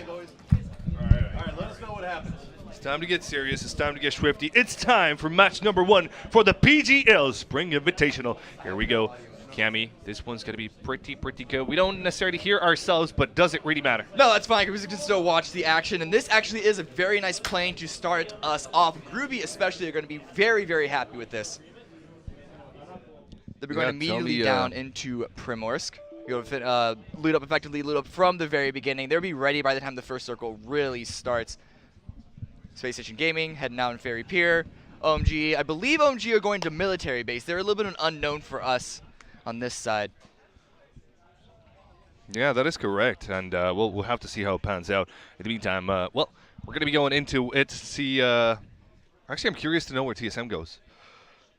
boys. All right, let us know what happens. It's time to get serious. It's time to get swifty. It's time for match number 1 for the Pgl Spring Invitational. Here we go. Cammy, this one's going to be pretty good. We don't necessarily hear ourselves, but does it really matter? No, that's fine, because we can still watch the action. And this actually is a very nice plane to start us off. Grubie especially are going to be very happy with this. They'll be going immediately down into Primorsk. You'll loot up effectively, loot up from the very beginning. They'll be ready by the time the first circle really starts. Space Station Gaming heading out in Ferry Pier. OMG, I believe OMG are going to military base. They're a little bit of an unknown for us on this side. Yeah, that is correct, and we'll have to see how it pans out. In the meantime, well, we're going to be going into it to see. Actually, I'm curious to know where TSM goes,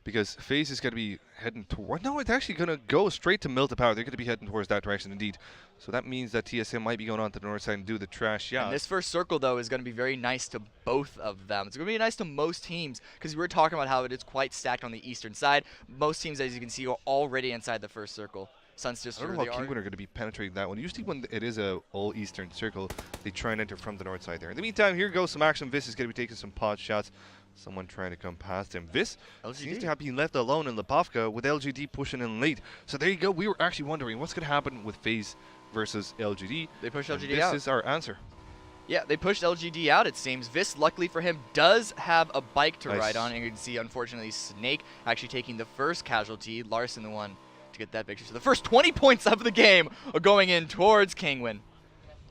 because FaZe is going to be heading toward. No, it's actually going to go straight to Milta Power. They're going to be heading towards that direction, indeed. So that means that TSM might be going on to the north side and do the trash. Yeah. And this first circle, though, is going to be very nice to both of them. It's going to be nice to most teams, because we were talking about how it is quite stacked on the eastern side. Most teams, as you can see, are already inside the first circle. SunSister, I don't know how Kinguin are going to be penetrating that one. Usually when it is a all eastern circle, they try and enter from the north side there. In the meantime, here goes some action. Vis is going to be taking some pod shots. Someone trying to come past him. Vis seems to have been left alone in Lebovka with LGD pushing in late. So there you go. We were actually wondering what's going to happen with FaZe versus LGD. They pushed LGD out. This is our answer. Yeah, they pushed LGD out, it seems. Vis, luckily for him, does have a bike to ride on. And you can see, unfortunately, Snake actually taking the first casualty. Larson the one to get that victory. So the first 20 points of the game are going in towards Kinguin.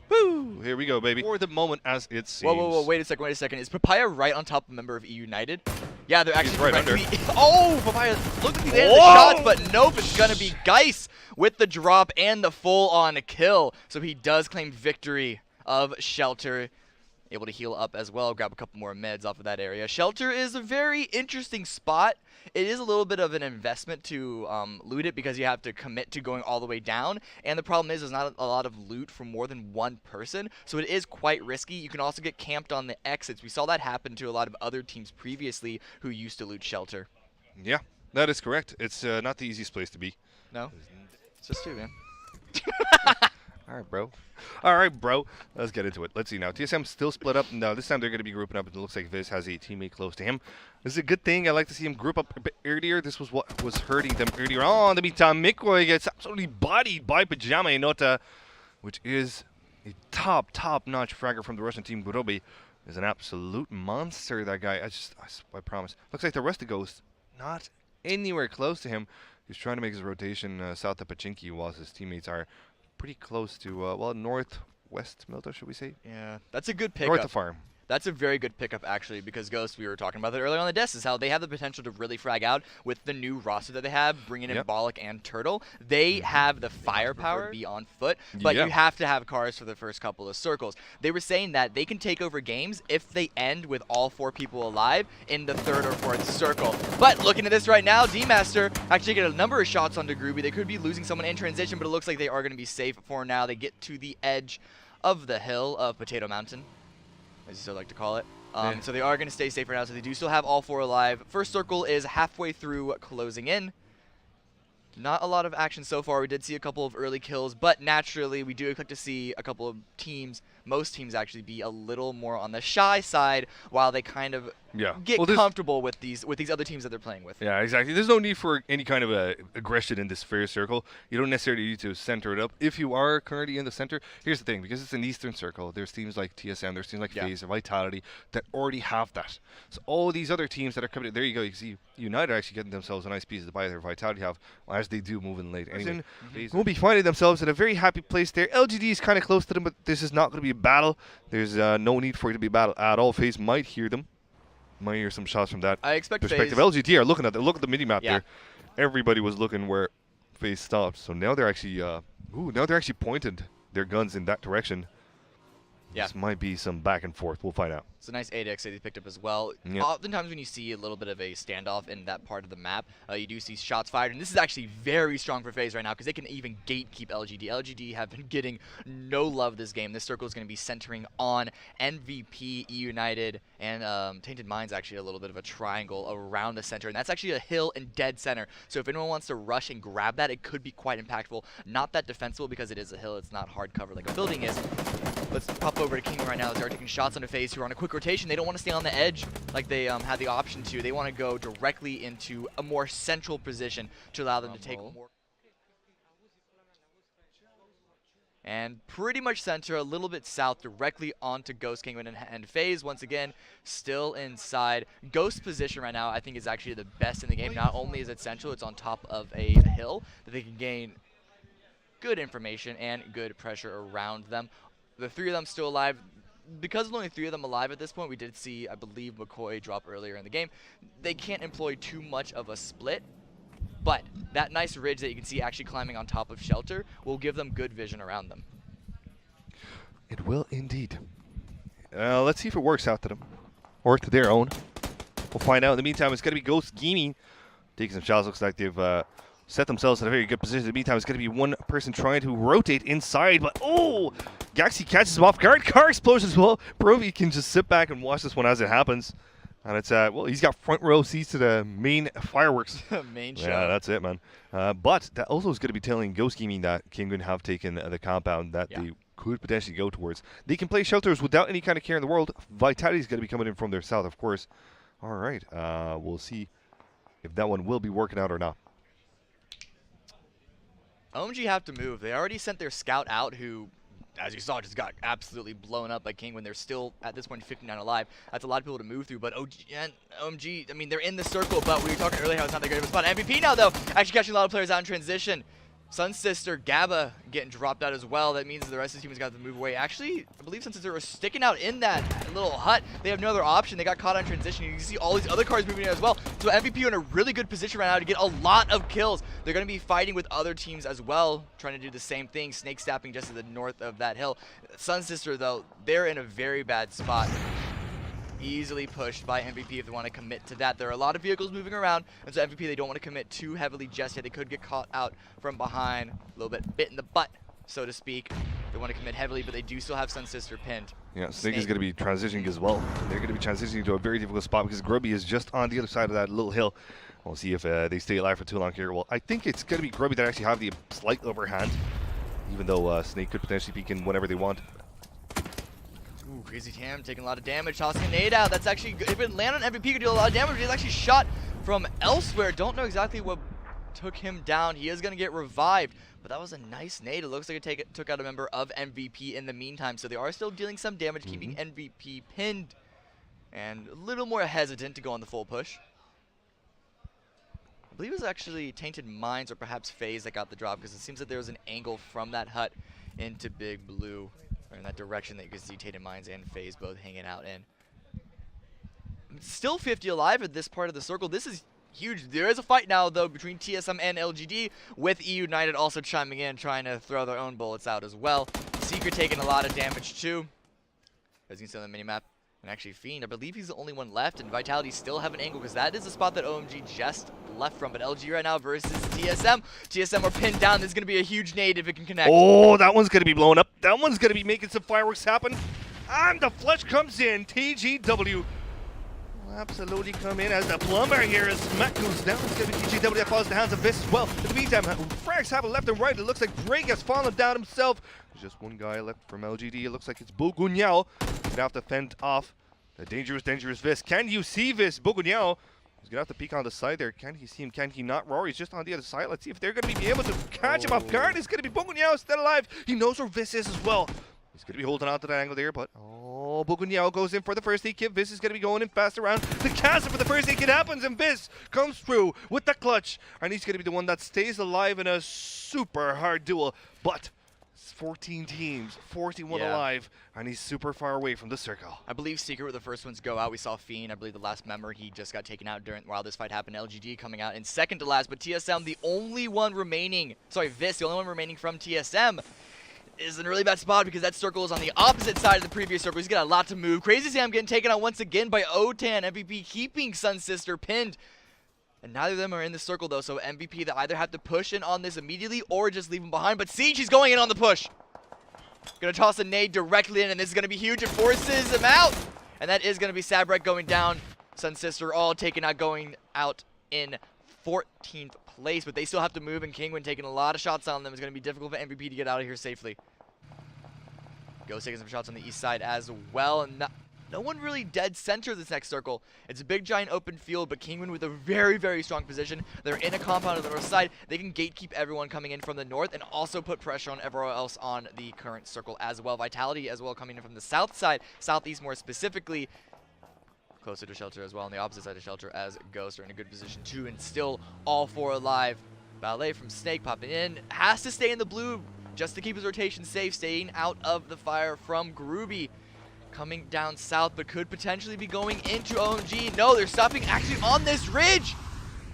Woo! Here we go, baby. For the moment, as it seems. Whoa, wait a second. Is Papaya right on top of a member of E United? Yeah, they're actually right under. Oh, Papaya looked at the end of the shots, but nope, it's going to be Geis with the drop and the full-on kill. So he does claim victory of Shelter. Able to heal up as well, grab a couple more meds off of that area. Shelter is a very interesting spot. It is a little bit of an investment to loot it, because you have to commit to going all the way down. And the problem is there's not a lot of loot for more than one person, so it is quite risky. You can also get camped on the exits. We saw that happen to a lot of other teams previously who used to loot Shelter. Yeah, that is correct. It's not the easiest place to be. No, it's just two, man. All right, bro. Let's get into it. Let's see now. TSM still split up. Now, this time they're going to be grouping up. It looks like Viz has a teammate close to him. This is a good thing. I like to see him group up a bit earlier. This was what was hurting them earlier on. In the meantime, Mikroy gets absolutely bodied by Pajama Inota, which is a top-notch fragger from the Russian team. Grubie is an absolute monster, that guy. I promise. Looks like the rest of Ghost not anywhere close to him. He's trying to make his rotation south of Pachinki, whilst his teammates are pretty close to, well, northwest Milta, should we say? Yeah, that's a good pickup. North of Farm. That's a very good pickup, actually, because Ghost, we were talking about that earlier on the desk, is how they have the potential to really frag out with the new roster that they have, bringing in Bollock and Turtle. They have the firepower to be on foot, but you have to have cars for the first couple of circles. They were saying that they can take over games if they end with all 4 people alive in the 3rd or 4th circle. But looking at this right now, D-Master actually get a number of shots onto Grubie. They could be losing someone in transition, but it looks like they are going to be safe for now. They get to the edge of the hill of Potato Mountain, as you still like to call it. So they are going to stay safe for now, so they do still have all 4 alive. First circle is halfway through closing in. Not a lot of action so far. We did see a couple of early kills, but naturally we do expect to see a couple of teams, most teams actually, be a little more on the shy side while they kind of get comfortable with these other teams that they're playing with. Yeah, exactly. There's no need for any kind of aggression in this fair circle. You don't necessarily need to center it up. If you are currently in the center, here's the thing, because it's an eastern circle, there's teams like TSM, there's teams like FaZe, Vitality, that already have that. So all these other teams that are coming in, there you go, you can see United actually getting themselves a nice piece of the pie their Vitality have, as they do move in late. Anyway, will be finding themselves in a very happy place there. LGD is kind of close to them, but this is not going to be a battle. There's no need for it to be a battle at all. FaZe might hear them. Might hear some shots from that perspective. LGD are looking at look at the mini map there. Everybody was looking where FaZe stopped. So now they're actually now they're actually pointed their guns in that direction. This might be some back and forth. We'll find out. It's a nice ADX that he picked up as well. Oftentimes when you see a little bit of a standoff in that part of the map, you do see shots fired. And this is actually very strong for FaZe right now, because they can even gatekeep LGD. LGD have been getting no love this game. This circle is going to be centering on MVP, E United, and TaintedMind's actually a little bit of a triangle around the center. And that's actually a hill in dead center. So if anyone wants to rush and grab that, it could be quite impactful. Not that defensible, because it is a hill. It's not hard cover like a building is. Let's pop over to Kinguin right now. They're taking shots onto FaZe, who are on a quick rotation. They don't want to stay on the edge like they had the option to. They want to go directly into a more central position to allow them to take more. And pretty much center, a little bit south, directly onto Ghost, Kinguin, and FaZe. Once again, still inside. Ghost's position right now, I think, is actually the best in the game. Not only is it central, it's on top of a hill that they can gain good information and good pressure around them. The three of them still alive. Because there's only three of them alive at this point, we did see, I believe, McCoy drop earlier in the game. They can't employ too much of a split. But that nice ridge that you can see actually climbing on top of shelter will give them good vision around them. It will indeed. Let's see if it works out to them. Or to their own. We'll find out. In the meantime, it's going to be Ghost Gaming taking some shots. Looks like they've set themselves in a very good position. In the meantime, it's going to be one person trying to rotate inside. But, oh! Gaxi catches him off guard. Car explosion as well. Grubie can just sit back and watch this one as it happens. And it's, well, he's got front row seats to the main fireworks. Main show. Yeah, that's it, man. But that also is going to be telling Ghost Gaming that Kinguin have taken the compound that they could potentially go towards. They can play shelters without any kind of care in the world. Vitality is going to be coming in from their south, of course. All right, we'll see if that one will be working out or not. OMG have to move. They already sent their scout out, who, as you saw, just got absolutely blown up by Kinguin. They're still, at this point, 59 alive. That's a lot of people to move through, but OMG, I mean, they're in the circle, but we were talking earlier how it's not that great of a spot. MVP now, though, actually catching a lot of players out in transition. SunSister, Gabba getting dropped out as well. That means the rest of the team has got to move away. Actually, I believe SunSister was sticking out in that little hut. They have no other option. They got caught on transition. You can see all these other cars moving in as well. So MVP in a really good position right now to get a lot of kills. They're going to be fighting with other teams as well, trying to do the same thing, snake snapping just to the north of that hill. SunSister, though, they're in a very bad spot. Easily pushed by MVP if they want to commit to that. There are a lot of vehicles moving around, and so MVP, they don't want to commit too heavily just yet. They could get caught out from behind, a little bit in the butt, so to speak. They want to commit heavily, but they do still have SunSister pinned. Yeah, Snake is going to be transitioning as well. They're going to be transitioning to a very difficult spot because Grubie is just on the other side of that little hill. We'll see if they stay alive for too long here. Well, I think it's going to be Grubie that actually have the slight upper hand, even though Snake could potentially peek in whenever they want. Ooh, Crazy Tam taking a lot of damage, tossing a nade out. That's actually good. If it landed on MVP, could do a lot of damage. He's actually shot from elsewhere. Don't know exactly what took him down. He is going to get revived, but that was a nice nade. It looks like it took out a member of MVP in the meantime, so they are still dealing some damage, keeping MVP pinned and a little more hesitant to go on the full push. I believe it was actually TaintedMind or perhaps FaZe that got the drop, because it seems that there was an angle from that hut into Big Blue, or in that direction that you can see TaintedMind and FaZe both hanging out in. Still 50 alive at this part of the circle. This is huge. There is a fight now, though, between TSM and LGD, with EU United also chiming in, trying to throw their own bullets out as well. Secret taking a lot of damage, too, as you can see on the minimap. And actually, Fiend, I believe he's the only one left, and Vitality still have an angle, because that is the spot that OMG just left from. But LG right now versus TSM. TSM are pinned down. This is going to be a huge nade if it can connect. Oh, that one's going to be blown up. That one's going to be making some fireworks happen. And the flush comes in. TGW will absolutely come in as the plumber here as Matt goes down. It's going to be TGW that falls in the hands of Viz as well. In the meantime, frags happen left and right. It looks like Drake has fallen down himself. There's just one guy left from LGD. It looks like it's Bogunyao. He's going to have to fend off the dangerous Viz. Can you see Viz? Bogunyao. He's going to have to peek on the side there. Can he see him? Can he not? Rory's just on the other side. Let's see if they're going to be able to catch him off guard. It's going to be Bogunyao still alive. He knows where Viz is as well. He's going to be holding on to that angle there, but Bogunyao goes in for the first aid kit. Viz is going to be going in fast around the castle for the first aid kit happens, and Viz comes through with the clutch, and he's going to be the one that stays alive in a super hard duel. But 14 teams, 41 alive, and he's super far away from the circle. I believe Secret were the first ones to go out. We saw Fiend, I believe the last member, he just got taken out while this fight happened. LGD coming out in second to last, but TSM, the only one remaining, Viz, the only one remaining from TSM, is in a really bad spot because that circle is on the opposite side of the previous circle. He's got a lot to move. Crazy Sam getting taken out once again by O-Tan. MVP keeping SunSister pinned. And neither of them are in the circle, though, so MVP, they either have to push in on this immediately or just leave him behind. But Siege, he's going in on the push. Gonna toss a nade directly in, and this is gonna be huge. It forces him out. And that is gonna be Sabrek going down. SunSister all taken out, going out in 14th place, but they still have to move, and Kinguin taking a lot of shots on them. It's gonna be difficult for MVP to get out of here safely. Ghost taking some shots on the east side as well. And no one really dead center this next circle. It's a big, giant open field, but Kinguin with a very, very strong position. They're in a compound on the north side. They can gatekeep everyone coming in from the north and also put pressure on everyone else on the current circle as well. Vitality as well coming in from the south side, southeast more specifically. Closer to shelter as well, on the opposite side of shelter as Ghost are in a good position too, and still all four alive. Ballet from Snake popping in, has to stay in the blue just to keep his rotation safe, staying out of the fire from Grubie. Coming down south, but could potentially be going into OMG. No, they're stopping actually on this ridge.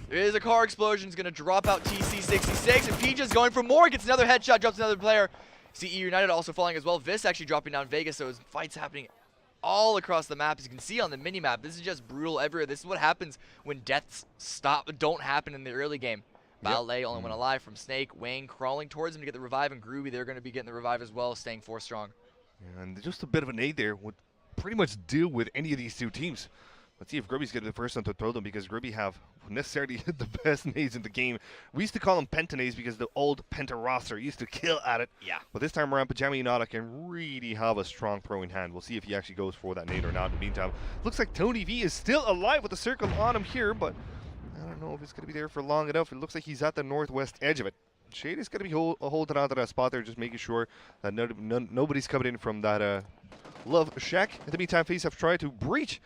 There is a car explosion, it's gonna drop out TC66, and Pg's going for more, gets another headshot, drops another player. CE United also falling as well. Vis actually dropping down Vegas, so his fights happening all across the map. As you can see on the mini-map, this is just brutal everywhere. This is what happens when deaths don't happen in the early game. Ballet only one alive from Snake. Wayne crawling towards him to get the revive, and Grubie, they're going to be getting the revive as well, staying 4 strong. And just a bit of a nade there would pretty much deal with any of these two teams. Let's see if Grubie's going to be the first one to throw them, because Grubie have necessarily the best nades in the game. We used to call them pentanades because the old Penta roster used to kill at it. Yeah. But this time around, Pajama Yonata can really have a strong throwing hand. We'll see if he actually goes for that nade or not. In the meantime, looks like Tony V is still alive with the circle on him here, but I don't know if it's going to be there for long enough. It looks like he's at the northwest edge of it. Shade is going to be holding on to that spot there, just making sure that nobody's coming in from that Love Shack. In the meantime, FaZe have tried to breach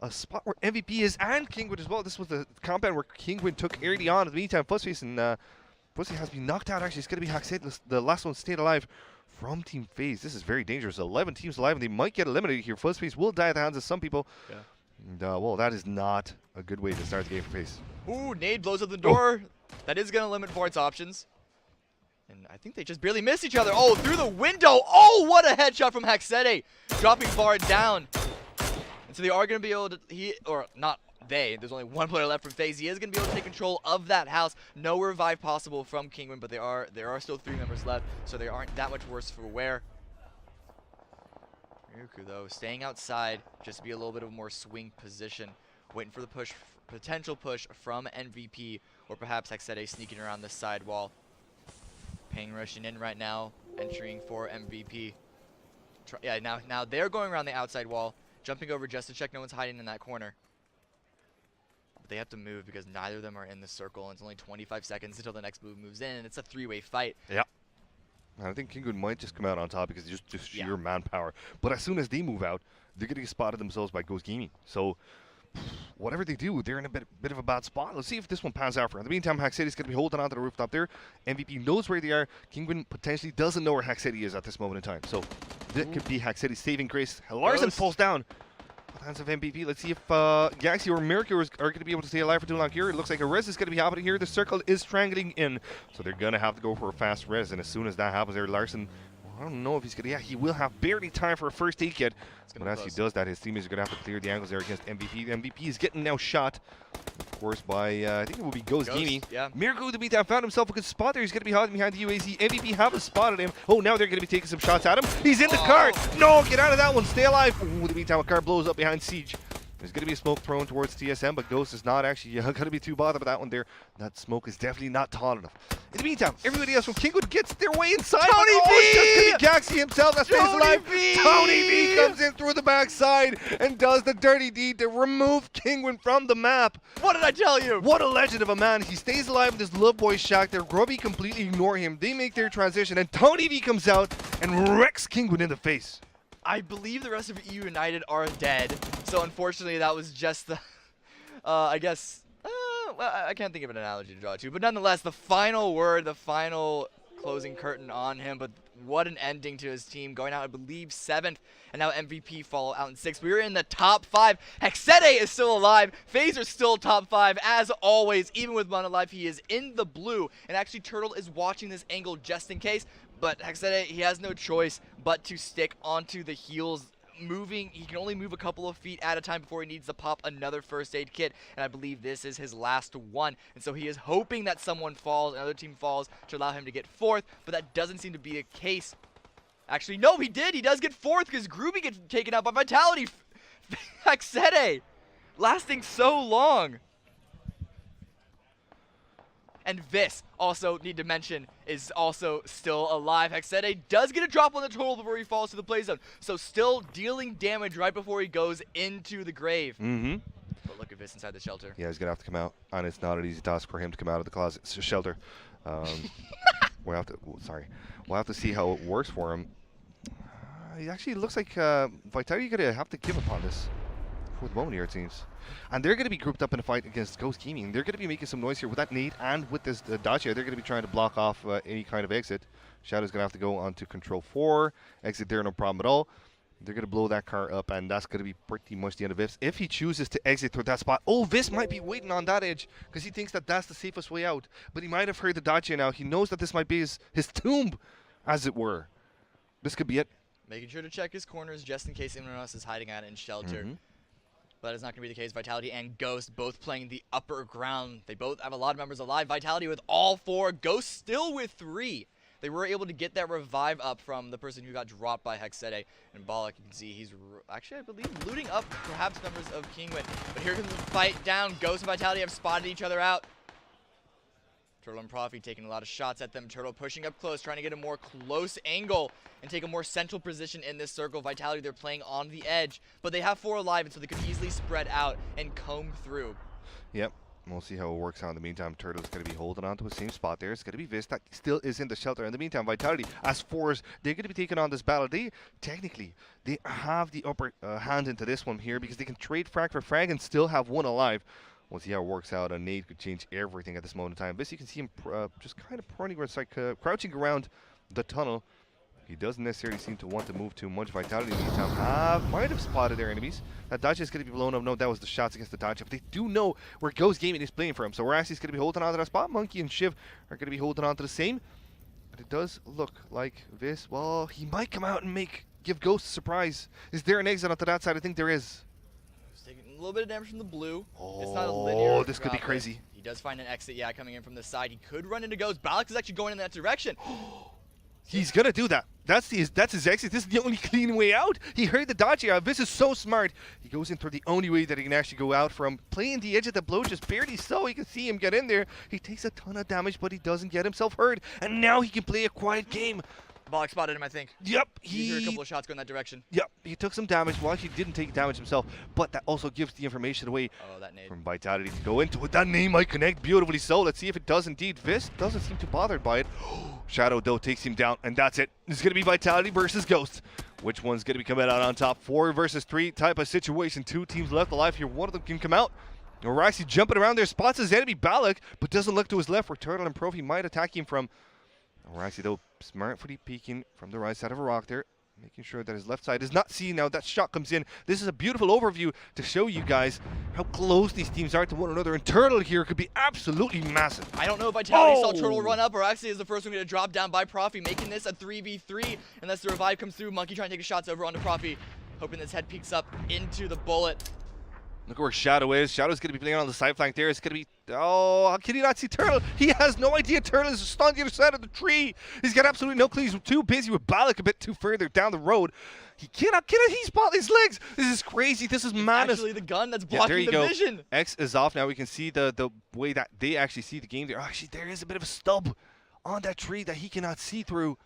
a spot where MVP is, and Kinguin as well. This was the compound where Kinguin took early on. In the meantime, Fuzzface and Pussy has been knocked out. Actually, it's going to be Haxed. The last one stayed alive from Team FaZe. This is very dangerous. 11 teams alive, and they might get eliminated here. Fuzzface will die at the hands of some people. Yeah. And, well, that is not a good way to start the game for FaZe. Ooh, nade blows up the door. That is going to limit Ford's options. And I think they just barely missed each other. Oh, through the window. Oh, what a headshot from Haxede. Dropping Bard down. And so they are going to be able to, there's only one player left from FaZe. He is going to be able to take control of that house. No revive possible from Kinguin, but there are still 3 members left, so they aren't that much worse for wear. Ryuku, though, staying outside just to be a little bit of a more swing position, waiting for the push, potential push from MVP, or perhaps Haxede sneaking around the side wall. Ping rushing in right now, entering for MVP. Now they're going around the outside wall, jumping over just to check no one's hiding in that corner. But they have to move because neither of them are in the circle, and it's only 25 seconds until the next move moves in, and it's a 3-way fight. Yeah. I think Kinguin might just come out on top because it's just sheer manpower. But as soon as they move out, they're getting spotted themselves by Ghost Gaming. So whatever they do, they're in a bit of a bad spot. Let's see if this one pans out for him. In the meantime, Haxede is going to be holding on to the rooftop there. MVP knows where they are. Kinguin potentially doesn't know where Haxede is at this moment in time. So that could be Haxede's saving grace. Larson falls down. Hands of MVP. Let's see if Galaxy or Miracle are going to be able to stay alive for too long here. It looks like a res is going to be happening here. The circle is strangling in. So they're going to have to go for a fast res. And as soon as that happens there, Larson, I don't know if he's going to, he will have barely time for a first aid kit. But as he does that, his teammates are going to have to clear the angles there against MVP. MVP is getting now shot, of course, by, I think it will be Ghost Gaming. Yeah. Miracle to beat that, found himself a good spot there. He's going to be hiding behind the UAZ. MVP haven't spotted him. Oh, now they're going to be taking some shots at him. He's in the car. No, get out of that one. Stay alive. Ooh, in the meantime, a car blows up behind Siege. There's going to be a smoke thrown towards TSM, but Ghost is not actually going to be too bothered about that one there. That smoke is definitely not tall enough. In the meantime, everybody else from Kinguin gets their way inside. Tony V! It's just going to be Galaxy himself that stays alive. V! Tony V comes in through the backside and does the dirty deed to remove Kinguin from the map. What did I tell you? What a legend of a man. He stays alive with his Love Boy Shack there. Grubie completely ignore him. They make their transition, and Tony V comes out and wrecks Kinguin in the face. I believe the rest of EU United are dead, so unfortunately that was just the, I guess, well, I can't think of an analogy to draw to, but nonetheless, the final word, the final closing curtain on him, but what an ending to his team, going out, I believe, 7th, and now MVP fall out in 6th. We were in the top 5. Haxede is still alive. FaZe are still top 5, as always, even with one alive. He is in the blue, and actually Turtle is watching this angle just in case. But Haxede, he has no choice but to stick onto the heels. Moving, he can only move a couple of feet at a time before he needs to pop another first aid kit, and I believe this is his last one, and so he is hoping that someone falls, another team falls, to allow him to get 4th, but that doesn't seem to be the case. Actually, no, he does get 4th, because Grubie gets taken out by Vitality. Haxede lasting so long. And this, also need to mention, is also still alive. Hexede does get a drop on the turtle before he falls to the play zone. So still dealing damage right before he goes into the grave. But look at this inside the shelter. Yeah, he's going to have to come out. And it's not an easy task for him to come out of the closet. It's a shelter. We'll have to see how it works for him. It actually looks like Vitality going to have to give up on this for the moment here, it seems. And they're going to be grouped up in a fight against Ghost Gaming. They're going to be making some noise here with that nade and with this Dacia. They're going to be trying to block off any kind of exit. Shadow's going to have to go on to control 4. Exit there, no problem at all. They're going to blow that car up, and that's going to be pretty much the end of Vips. If he chooses to exit through that spot, Vis might be waiting on that edge because he thinks that that's the safest way out. But he might have heard the Dacia now. He knows that this might be his tomb, as it were. This could be it. Making sure to check his corners just in case anyone else is hiding out in shelter. But it's not going to be the case. Vitality and Ghost both playing the upper ground. They both have a lot of members alive. Vitality with all 4. Ghost still with 3. They were able to get that revive up from the person who got dropped by Hexede. And Balak, you can see he's actually, I believe, looting up perhaps members of Kinguin. But here comes the fight down. Ghost and Vitality have spotted each other out. Turtle and Profi taking a lot of shots at them. Turtle pushing up close, trying to get a more close angle and take a more central position in this circle. Vitality, they're playing on the edge, but they have 4 alive, and so they could easily spread out and comb through. Yep. We'll see how it works out. In the meantime, Turtle's going to be holding on to the same spot there. It's going to be Vis that still is in the shelter. In the meantime, Vitality, as 4s, they're going to be taking on this battle. Technically, they have the upper hand into this one here because they can trade frag for frag and still have 1 alive. We'll see how it works out. A nade could change everything at this moment in time. Vis, you can see him just kind of running, it's like crouching around the tunnel. He doesn't necessarily seem to want to move too much. Vitality in the meantime might have spotted their enemies. That Dacia is going to be blown up. No, that was the shots against the Dacia. But they do know where Ghost Gaming is playing for him. So Raxi's going to be holding on to that spot. Monkey and Shiv are going to be holding on to the same. But it does look like Vis, well, he might come out and give Ghost a surprise. Is there an exit onto that side? I think there is. He's taking a little bit of damage from the blue. It's not a linear this could be crazy. He does find an exit, yeah, coming in from the side. He could run into Ghost. Balak is actually going in that direction. He's going to do that. That's his exit. This is the only clean way out. He heard the Dacia. This is so smart. He goes in through the only way that he can actually go out from. Playing the edge of the blow just barely so. You can see him get in there. He takes a ton of damage, but he doesn't get himself hurt. And now he can play a quiet game. Balak spotted him, I think. Yep. He heard a couple of shots going that direction. Yep. He took some damage. Well, actually didn't take damage himself, but that also gives the information away that nade from Vitality to go into it. That nade might connect beautifully so. Let's see if it does indeed. Vis doesn't seem too bothered by it. Shadow, though, takes him down, and that's it. It's going to be Vitality versus Ghost. Which one's going to be coming out on top? 4 versus 3 type of situation. 2 teams left alive here. One of them can come out. Oraxi jumping around there, spots his enemy Balak, but doesn't look to his left where Turtle and Profi might attack him from. Oraxi, though, smartly peeking from the right side of a rock there, making sure that his left side is not seen. Now that shot comes in. This is a beautiful overview to show you guys how close these teams are to one another. And Turtle here could be absolutely massive. I don't know if Vitality saw Turtle run up or actually is the first one going to drop down by Profi, making this a 3v3 unless the revive comes through. Monkey trying to take his shots over onto Profi, hoping his head peeks up into the bullet. Look where Shadow is. Shadow's going to be playing on the side flank there. It's going to be... Oh, how can he not see Turtle? He has no idea Turtle is stunned on the other side of the tree. He's got absolutely no clue. He's too busy with Balak a bit too further down the road. He cannot he spot his legs. This is crazy. This is madness. Actually the gun that's blocking the vision. X is off now. We can see the way that they actually see the game there. Actually, there is a bit of a stub on that tree that he cannot see through.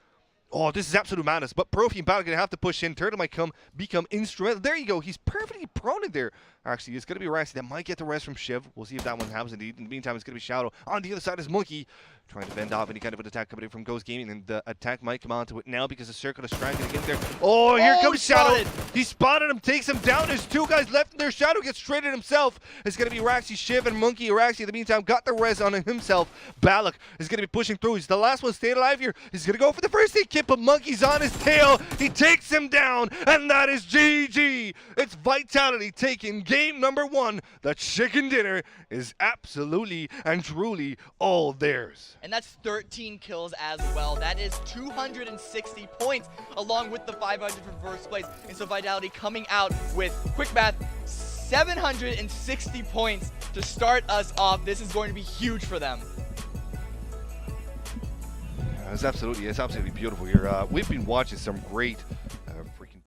Oh, this is absolute madness. But Profi and Battle are going to have to push in. Turtle might become instrumental. There you go. He's perfectly prone in there. Actually, it's going to be Raxi that might get the rest from Shiv. We'll see if that one happens indeed. In the meantime, it's going to be Shadow. On the other side is Monkey, trying to fend off any kind of an attack coming in from Ghost Gaming. And the attack might come onto it now because the circle is strangling in there. Oh, here comes Shadow. He spotted him, takes him down. There's 2 guys left in there. Shadow gets straight at himself. It's going to be Raxi, Shiv, and Monkey. Raxi, in the meantime, got the res on himself. Balak is going to be pushing through. He's the last one staying alive here. He's going to go for the first aid kit, but Monkey's on his tail. He takes him down, and that is GG. It's Vitality taking game number 1. The chicken dinner is absolutely and truly all theirs. And that's 13 kills as well. That is 260 points, along with the 500 from first place. And so Vitality coming out with, quick math, 760 points to start us off. This is going to be huge for them. It's absolutely beautiful here. We've been watching some great